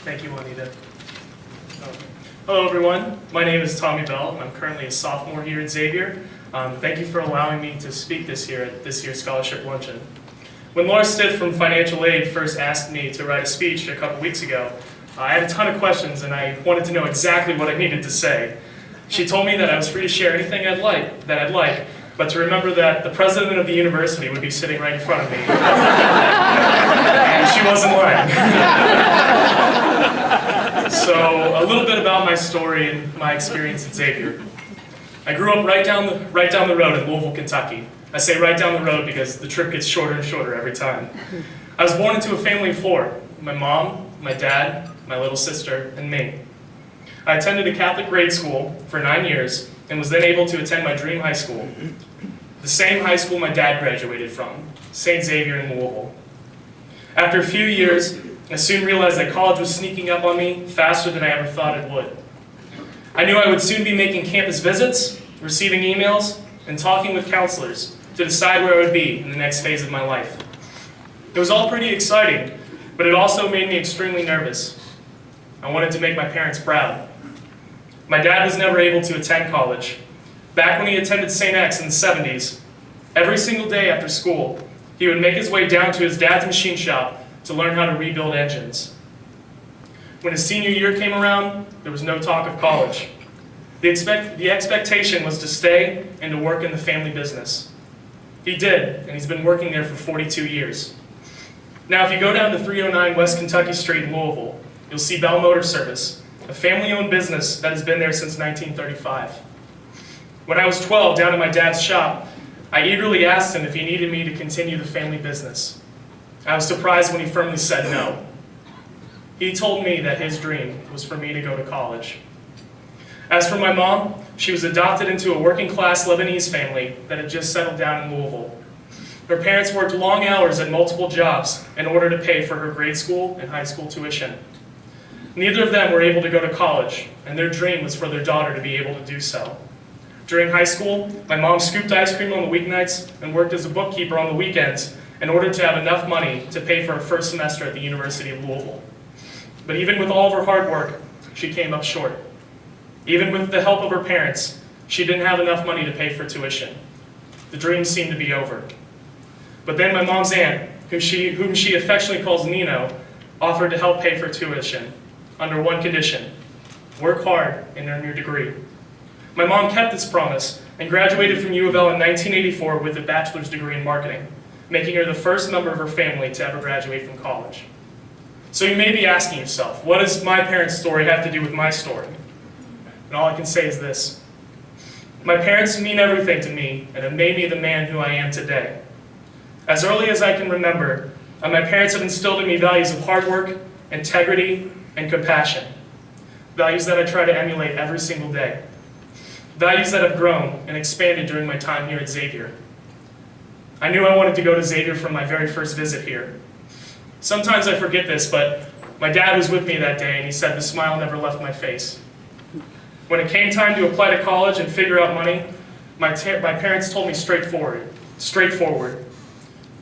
Thank you, Juanita. Hello, everyone. My name is Tommy Bell. I'm currently a sophomore here at Xavier. Thank you for allowing me to speak this year at this year's scholarship luncheon. When Laura Stitt from Financial Aid first asked me to write a speech a couple weeks ago, I had a ton of questions and I wanted to know exactly what I needed to say. She told me that I was free to share anything I'd like, but to remember that the president of the university would be sitting right in front of me. And she wasn't lying. So, a little bit about my story and my experience at Xavier. I grew up right down the road in Louisville, Kentucky. I say right down the road because the trip gets shorter and shorter every time. I was born into a family of four: my mom, my dad, my little sister, and me. I attended a Catholic grade school for 9 years and was then able to attend my dream high school, the same high school my dad graduated from, St. Xavier in Louisville. After a few years, I soon realized that college was sneaking up on me faster than I ever thought it would. I knew I would soon be making campus visits, receiving emails, and talking with counselors to decide where I would be in the next phase of my life. It was all pretty exciting, but it also made me extremely nervous. I wanted to make my parents proud. My dad was never able to attend college. Back when he attended St. X in the 70s, every single day after school, he would make his way down to his dad's machine shop to learn how to rebuild engines. When his senior year came around, there was no talk of college. The expectation was to stay and to work in the family business. He did, and he's been working there for 42 years. Now, if you go down to 309 West Kentucky Street in Louisville, you'll see Bell Motor Service, a family-owned business that has been there since 1935. When I was 12, down at my dad's shop, I eagerly asked him if he needed me to continue the family business. I was surprised when he firmly said no. He told me that his dream was for me to go to college. As for my mom, she was adopted into a working-class Lebanese family that had just settled down in Louisville. Her parents worked long hours at multiple jobs in order to pay for her grade school and high school tuition. Neither of them were able to go to college, and their dream was for their daughter to be able to do so. During high school, my mom scooped ice cream on the weeknights and worked as a bookkeeper on the weekends in order to have enough money to pay for her first semester at the University of Louisville. But even with all of her hard work, she came up short. Even with the help of her parents, she didn't have enough money to pay for tuition. The dream seemed to be over. But then my mom's aunt, whom she affectionately calls Nino, offered to help pay for tuition under one condition: work hard and earn your degree. My mom kept this promise and graduated from U of L in 1984 with a bachelor's degree in marketing, making her the first member of her family to ever graduate from college. So you may be asking yourself, what does my parents' story have to do with my story? And all I can say is this: my parents mean everything to me and have made me the man who I am today. As early as I can remember, my parents have instilled in me values of hard work, integrity, and compassion. Values that I try to emulate every single day. Values that have grown and expanded during my time here at Xavier. I knew I wanted to go to Xavier from my very first visit here. Sometimes I forget this, but my dad was with me that day and he said the smile never left my face. When it came time to apply to college and figure out money, my parents told me straightforward,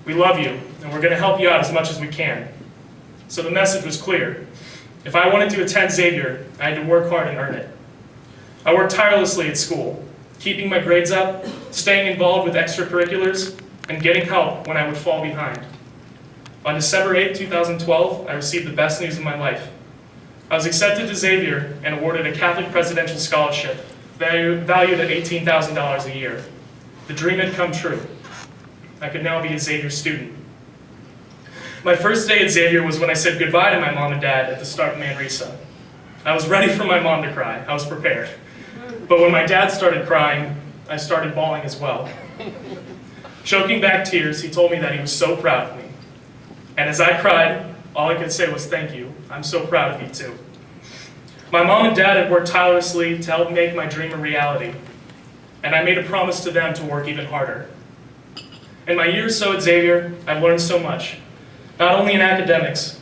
we love you and we're going to help you out as much as we can. So the message was clear. If I wanted to attend Xavier, I had to work hard and earn it. I worked tirelessly at school, keeping my grades up, staying involved with extracurriculars, and getting help when I would fall behind. On December 8, 2012, I received the best news of my life. I was accepted to Xavier and awarded a Catholic Presidential Scholarship valued at $18,000 a year. The dream had come true. I could now be a Xavier student. My first day at Xavier was when I said goodbye to my mom and dad at the start of Manresa. I was ready for my mom to cry. I was prepared. But when my dad started crying, I started bawling as well. Choking back tears, he told me that he was so proud of me. And as I cried, all I could say was thank you. I'm so proud of you too. My mom and dad had worked tirelessly to help make my dream a reality. And I made a promise to them to work even harder. In my year or so at Xavier, I've learned so much. Not only in academics,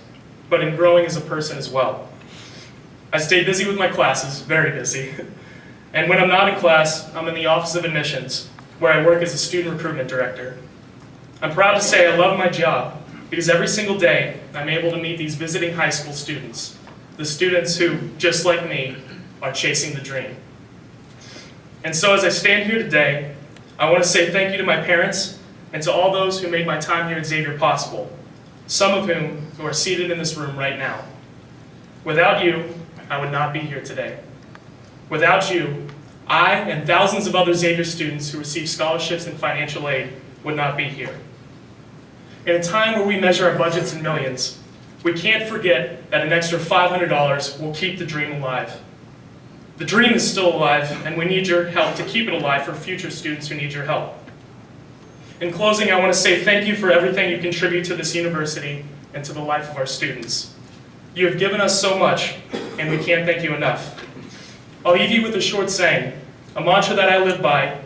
but in growing as a person as well. I stay busy with my classes, very busy. And when I'm not in class, I'm in the Office of Admissions, where I work as a student recruitment director. I'm proud to say I love my job because every single day I'm able to meet these visiting high school students. the students who, just like me, are chasing the dream. And so as I stand here today, I want to say thank you to my parents and to all those who made my time here at Xavier possible, some of whom who are seated in this room right now. Without you, I would not be here today. Without you, I and thousands of other Xavier students who receive scholarships and financial aid would not be here. In a time where we measure our budgets in millions, we can't forget that an extra $500 will keep the dream alive. The dream is still alive, and we need your help to keep it alive for future students who need your help. In closing, I want to say thank you for everything you contribute to this university and to the life of our students. You have given us so much, and we can't thank you enough. I'll leave you with a short saying, a mantra that I live by,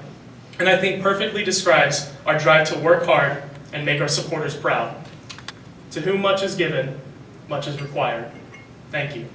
and I think perfectly describes our drive to work hard and make our supporters proud. To whom much is given, much is required. Thank you.